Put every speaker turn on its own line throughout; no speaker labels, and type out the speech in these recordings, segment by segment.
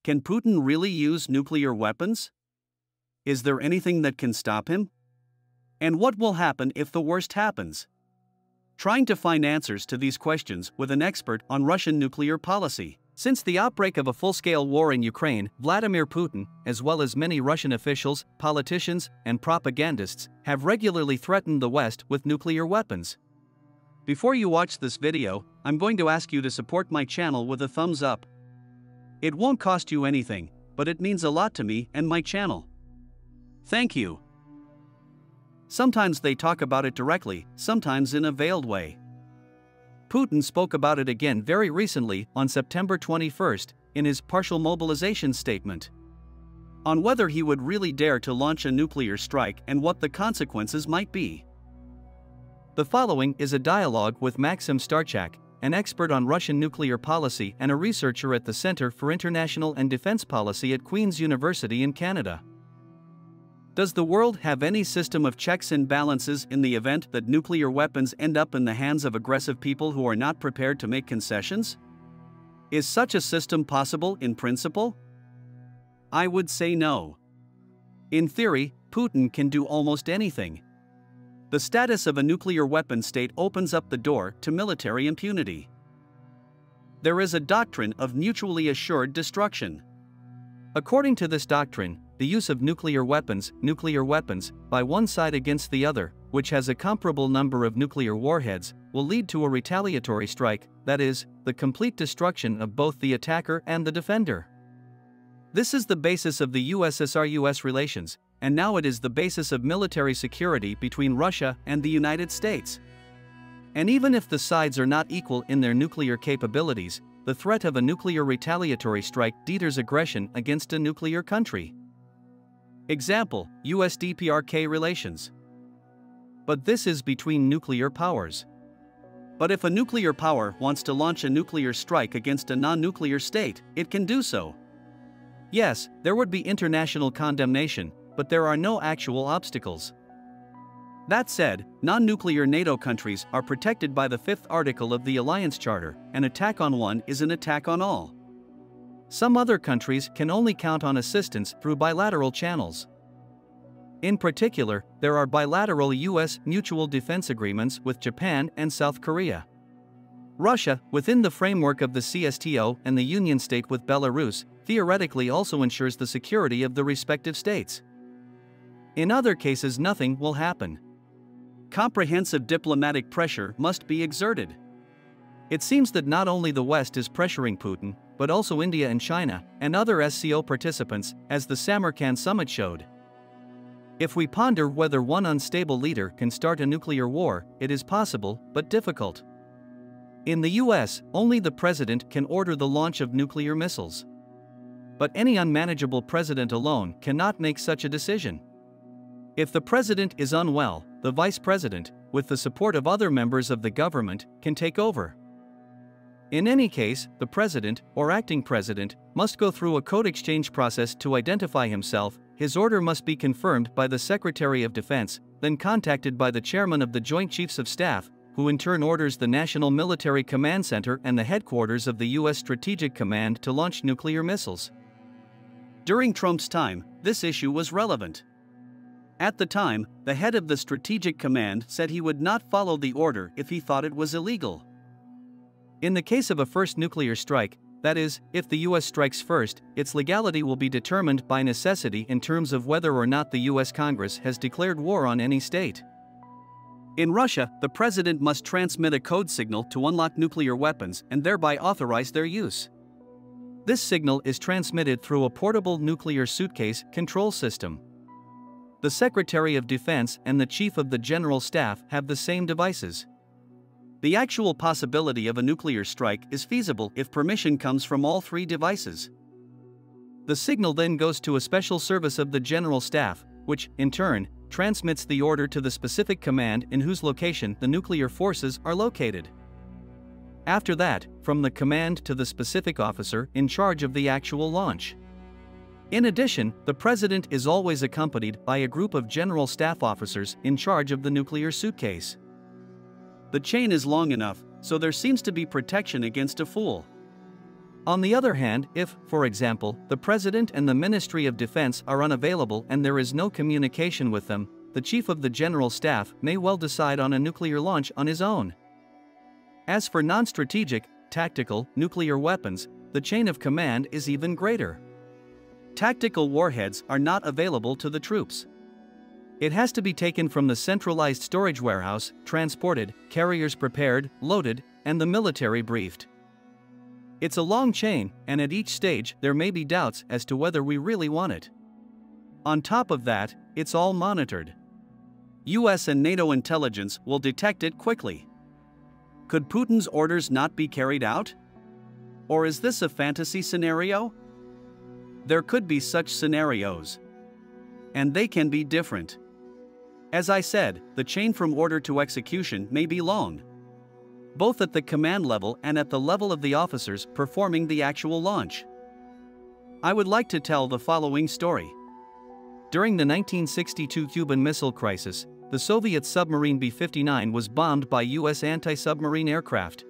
Can Putin really use nuclear weapons? Is there anything that can stop him? And what will happen if the worst happens? Trying to find answers to these questions with an expert on Russian nuclear policy. Since the outbreak of a full-scale war in Ukraine, Vladimir Putin, as well as many Russian officials, politicians, and propagandists, have regularly threatened the West with nuclear weapons. Before you watch this video, I'm going to ask you to support my channel with a thumbs up. It won't cost you anything, but it means a lot to me and my channel. Thank you. Sometimes they talk about it directly, sometimes in a veiled way. Putin spoke about it again very recently on September 21st in his partial mobilization statement on whether he would really dare to launch a nuclear strike and what the consequences might be. The following is a dialogue with Maxim Starchak, an expert on Russian nuclear policy and a researcher at the Center for International and Defense Policy at Queen's University in Canada. Does the world have any system of checks and balances in the event that nuclear weapons end up in the hands of aggressive people who are not prepared to make concessions? Is such a system possible in principle? I would say no. In theory, Putin can do almost anything. The status of a nuclear weapon state opens up the door to military impunity. There is a doctrine of mutually assured destruction. According to this doctrine, the use of nuclear weapons by one side against the other, which has a comparable number of nuclear warheads, will lead to a retaliatory strike, that is, the complete destruction of both the attacker and the defender. This is the basis of the USSR-US relations, and now it is the basis of military security between Russia and the United States. And even if the sides are not equal in their nuclear capabilities, the threat of a nuclear retaliatory strike deters aggression against a nuclear country. Example, US-DPRK relations. But this is between nuclear powers. But if a nuclear power wants to launch a nuclear strike against a non-nuclear state, it can do so. Yes, there would be international condemnation, but there are no actual obstacles. That said, non-nuclear NATO countries are protected by the 5th article of the Alliance Charter. An attack on one is an attack on all. Some other countries can only count on assistance through bilateral channels. In particular, there are bilateral US mutual defense agreements with Japan and South Korea. Russia, within the framework of the CSTO, and the Union State with Belarus, theoretically also ensures the security of the respective states. In other cases, nothing will happen. Comprehensive diplomatic pressure must be exerted. It seems that not only the West is pressuring Putin, but also India and China, and other SCO participants, as the Samarkand summit showed. If we ponder whether one unstable leader can start a nuclear war, it is possible, but difficult. In the US, only the president can order the launch of nuclear missiles. But any unmanageable president alone cannot make such a decision. If the president is unwell, the vice president, with the support of other members of the government, can take over. In any case, the president, or acting president, must go through a code exchange process to identify himself. His order must be confirmed by the Secretary of Defense, then contacted by the chairman of the Joint Chiefs of Staff, who in turn orders the National Military Command Center and the headquarters of the U.S. Strategic Command to launch nuclear missiles. During Trump's time, this issue was relevant. At the time, the head of the Strategic Command said he would not follow the order if he thought it was illegal. In the case of a first nuclear strike, that is, if the US strikes first, its legality will be determined by necessity in terms of whether or not the US Congress has declared war on any state. In Russia, the president must transmit a code signal to unlock nuclear weapons and thereby authorize their use. This signal is transmitted through a portable nuclear suitcase control system. The Secretary of Defense and the Chief of the General Staff have the same devices. The actual possibility of a nuclear strike is feasible if permission comes from all three devices. The signal then goes to a special service of the General Staff, which, in turn, transmits the order to the specific command in whose location the nuclear forces are located. After that, from the command to the specific officer in charge of the actual launch. In addition, the president is always accompanied by a group of general staff officers in charge of the nuclear suitcase. The chain is long enough, so there seems to be protection against a fool.
On the other hand, if, for example, the President and the Ministry of Defense are unavailable and there is no communication with them, the Chief of the General Staff may well decide on a nuclear launch on his own. As for non-strategic, tactical, nuclear weapons, the chain of command is even greater. Tactical warheads are not available to the troops. It has to be taken from the centralized storage warehouse, transported, carriers prepared, loaded, and the military briefed. It's a long chain, and at each stage there may be doubts as to whether we really want it. On top of that, it's all monitored. US and NATO intelligence will detect it quickly. Could Putin's orders not be carried out? Or is this a fantasy scenario? There could be such scenarios. And they can be different. As I said, the chain from order to execution may be long, both at the command level and at the level of the officers performing the actual launch. I would like to tell the following story. During the 1962 Cuban Missile Crisis, the Soviet submarine B-59 was bombed by US anti-submarine aircraft.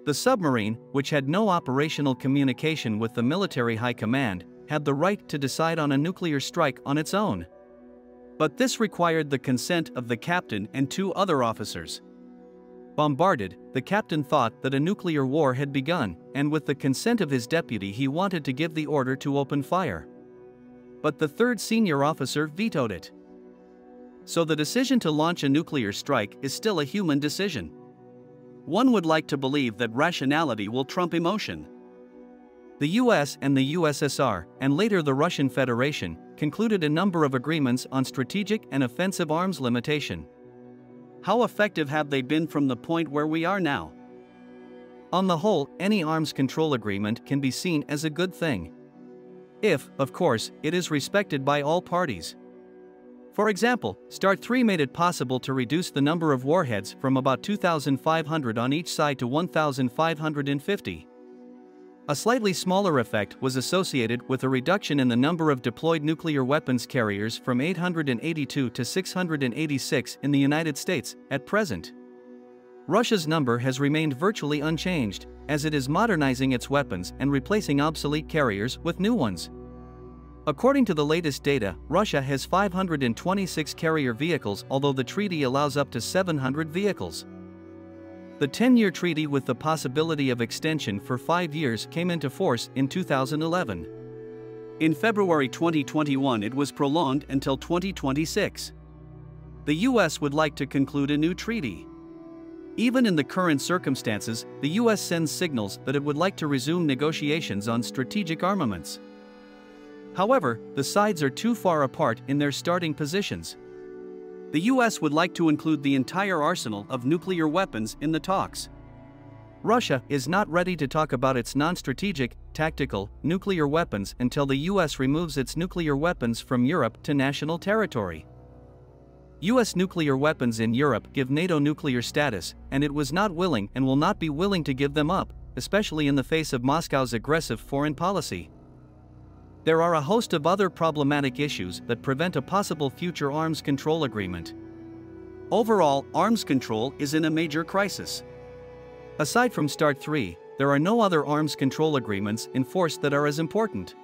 The submarine, which had no operational communication with the military high command, had the right to decide on a nuclear strike on its own. But this required the consent of the captain and 2 other officers. Bombarded, the captain thought that a nuclear war had begun, and with the consent of his deputy he wanted to give the order to open fire. But the 3rd senior officer vetoed it. So the decision to launch a nuclear strike is still a human decision. One would like to believe that rationality will trump emotion. The US and the USSR, and later the Russian Federation, concluded a number of agreements on strategic and offensive arms limitation. How effective have they been from the point where we are now? On the whole, any arms control agreement can be seen as a good thing. If, of course, it is respected by all parties. For example, START 3 made it possible to reduce the number of warheads from about 2,500 on each side to 1,550. A slightly smaller effect was associated with a reduction in the number of deployed nuclear weapons carriers from 882 to 686 in the United States at present. Russia's number has remained virtually unchanged, as it is modernizing its weapons and replacing obsolete carriers with new ones. According to the latest data, Russia has 526 carrier vehicles, although the treaty allows up to 700 vehicles. The 10-year treaty with the possibility of extension for 5 years came into force in 2011. In February 2021 it was prolonged until 2026. The US would like to conclude a new treaty. Even in the current circumstances, the US sends signals that it would like to resume negotiations on strategic armaments. However, the sides are too far apart in their starting positions. The US would like to include the entire arsenal of nuclear weapons in the talks. Russia is not ready to talk about its non-strategic, tactical, nuclear weapons until the US removes its nuclear weapons from Europe to national territory. US nuclear weapons in Europe give NATO nuclear status, and it was not willing and will not be willing to give them up, especially in the face of Moscow's aggressive foreign policy. There are a host of other problematic issues that prevent a possible future arms control agreement. Overall, arms control is in a major crisis. Aside from START 3, there are no other arms control agreements in force that are as important.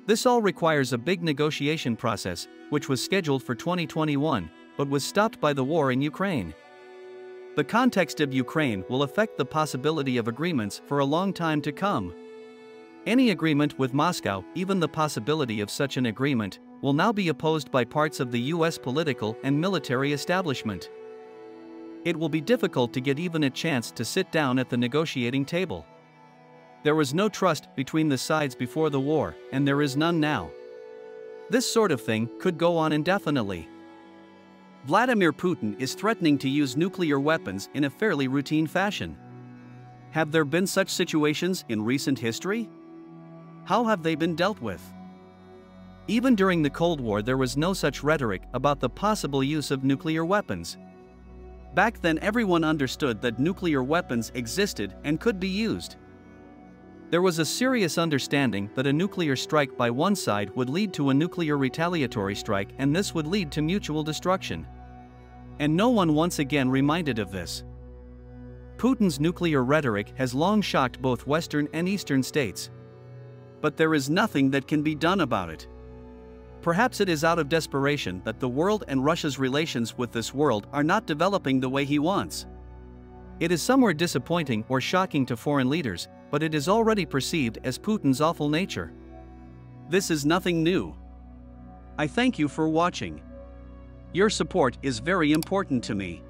This all requires a big negotiation process, which was scheduled for 2021, but was stopped by the war in Ukraine. The context of Ukraine will affect the possibility of agreements for a long time to come. Any agreement with Moscow, even the possibility of such an agreement, will now be opposed by parts of the US political and military establishment. It will be difficult to get even a chance to sit down at the negotiating table. There was no trust between the sides before the war, and there is none now. This sort of thing could go on indefinitely. Vladimir Putin is threatening to use nuclear weapons in a fairly routine fashion. Have there been such situations in recent history? How have they been dealt with? Even during the Cold War there was no such rhetoric about the possible use of nuclear weapons. Back then everyone understood that nuclear weapons existed and could be used. There was a serious understanding that a nuclear strike by one side would lead to a nuclear retaliatory strike, and this would lead to mutual destruction. And no one once again reminded of this. Putin's nuclear rhetoric has long shocked both Western and Eastern states.
But there is nothing that can be done about it. Perhaps it is out of desperation that the world and Russia's relations with this world are not developing the way he wants.
It is somewhere disappointing or shocking to foreign leaders, but it is already perceived as Putin's awful nature.
This is nothing new. I thank you for watching. Your support is very important to me.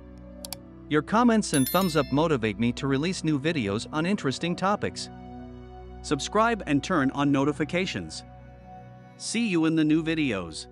Your comments and thumbs up motivate me to release new videos on interesting topics.
Subscribe and turn on notifications. See you in the new videos.